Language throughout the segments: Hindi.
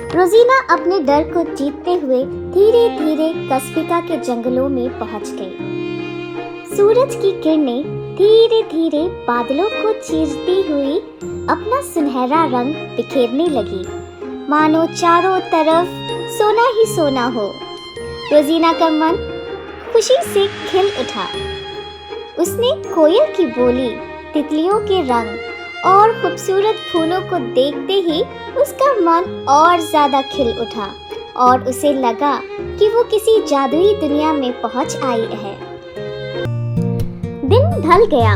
रोजीना अपने डर को जीतते हुए धीरे धीरे कस्बिका के जंगलों में पहुंच गई। सूरज की किरणें धीरे धीरे बादलों को चीरती हुई अपना सुनहरा रंग बिखेरने लगी, मानो चारों तरफ सोना ही सोना हो। रोजीना का मन खुशी से खिल उठा। उसने कोयल की बोली, तितलियों के रंग और खूबसूरत फूलों को देखते ही उसका मन और ज्यादा खिल उठा और उसे लगा कि वो किसी जादुई दुनिया में पहुंच आई है। दिन ढल गया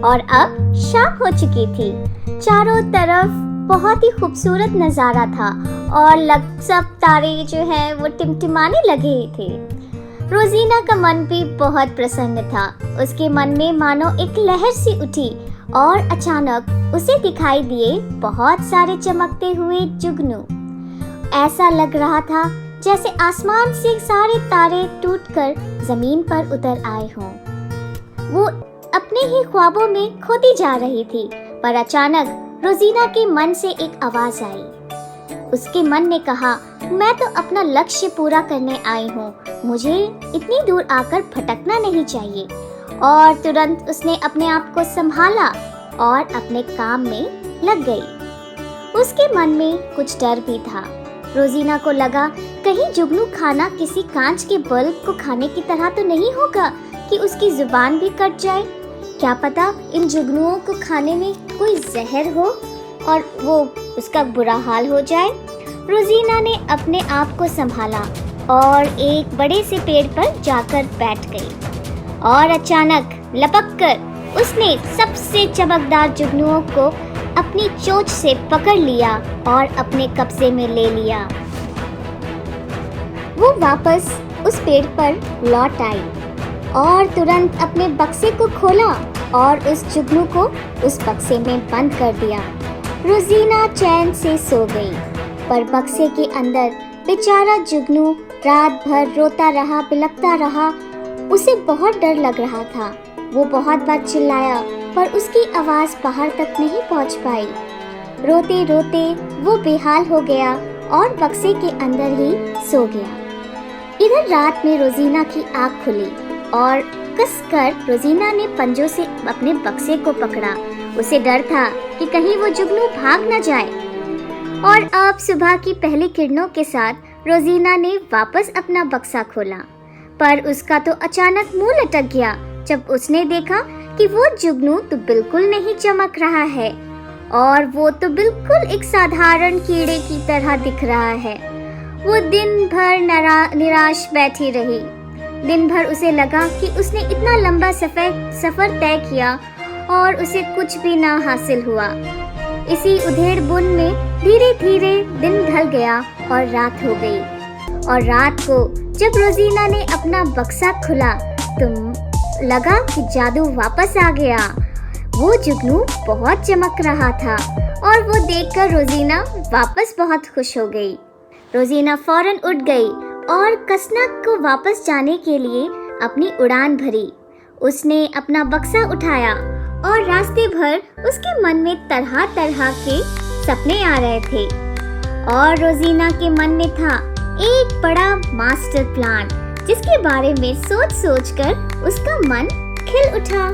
और अब शाम हो चुकी थी। चारों तरफ बहुत ही खूबसूरत नजारा था और सब तारे जो हैं वो टिमटिमाने लगे थे। रोजीना का मन भी बहुत प्रसन्न था। उसके मन में मानो एक लहर सी उठी और अचानक उसे दिखाई दिए बहुत सारे चमकते हुए जुगनू। ऐसा लग रहा था जैसे आसमान से सारे तारे टूटकर जमीन पर उतर आए हों। वो अपने ही ख्वाबों में खोती जा रही थी, पर अचानक रोजीना के मन से एक आवाज आई। उसके मन ने कहा, मैं तो अपना लक्ष्य पूरा करने आई हूँ, मुझे इतनी दूर आकर भटकना नहीं चाहिए। और तुरंत उसने अपने आप को संभाला और अपने काम में लग गई। उसके मन में कुछ डर भी था। रोजीना को लगा कहीं जुगनू खाना किसी कांच के बल्ब को खाने की तरह तो नहीं होगा कि उसकी जुबान भी कट जाए। क्या पता इन जुगनुओं को खाने में कोई जहर हो और वो उसका बुरा हाल हो जाए। रोजीना ने अपने आप को संभाला और एक बड़े से पेड़ पर जाकर बैठ गई और अचानक लपककर उसने सबसे चमकदार जुगनुओं को अपनी चोंच से पकड़ लिया और अपने कब्जे में ले लिया। वो वापस उस पेड़ पर लौट आई और तुरंत अपने बक्से को खोला और उस जुगनू को उस बक्से में बंद कर दिया। रोजीना चैन से सो गई, पर बक्से के अंदर बेचारा जुगनू रात भर रोता रहा, बिलखता रहा। उसे बहुत डर लग रहा था। वो बहुत बार चिल्लाया, पर उसकी आवाज बाहर तक नहीं पहुंच पाई। रोते रोते वो बेहाल हो गया और बक्से के अंदर ही सो गया। इधर रात में रोजीना की आँख खुली और कसकर रोजीना ने पंजों से अपने बक्से को पकड़ा। उसे डर था कि कहीं वो जुगनू भाग न जाए। और अब सुबह की पहली किरणों के साथ रोजीना ने वापस अपना बक्सा खोला, पर उसका तो अचानक मुंह लटक गया जब उसने देखा कि वो जुगनू तो बिल्कुल नहीं चमक रहा है और वो तो बिल्कुल एक साधारण कीड़े की तरह दिख रहा है। वो दिन भर निराश बैठी रही। दिन भर उसे लगा कि उसने इतना लंबा सफर तय किया और उसे कुछ भी ना हासिल हुआ। इसी उधेड़-बुन में धीरे धीरे दिन ढल गया और रात हो गई। और रात को जब रोजीना ने अपना बक्सा खुला तो लगा कि जादू वापस आ गया। वो जुगनू बहुत चमक रहा था और वो देखकर रोजीना वापस बहुत खुश हो गई। रोजीना फौरन उठ गई और कसनक को वापस जाने के लिए अपनी उड़ान भरी। उसने अपना बक्सा उठाया और रास्ते भर उसके मन में तरह तरह के सपने आ रहे थे और रोजीना के मन में था एक बड़ा मास्टर प्लान, जिसके बारे में सोच सोच कर उसका मन खिल उठा।